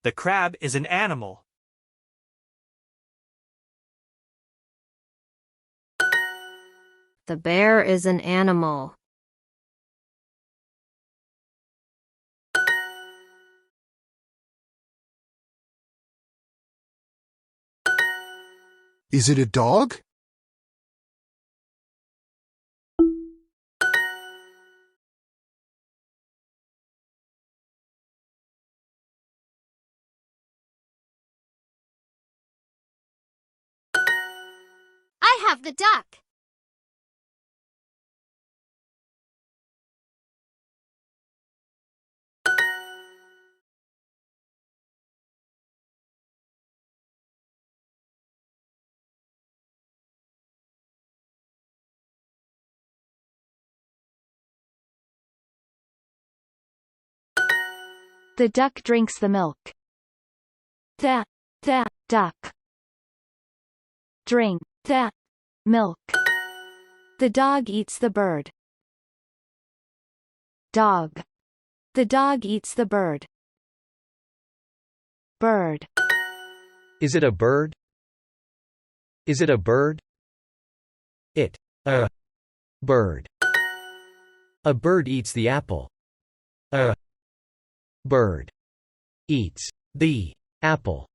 The crab is an animal. The bear is an animal. Is it a dog? I have the duck. The duck drinks the milk. The duck drink the milk. The dog eats the bird. Dog. The dog eats the bird. Bird. Is it a bird? Is it a bird? It. A bird. A bird eats the apple. A bird eats the apple.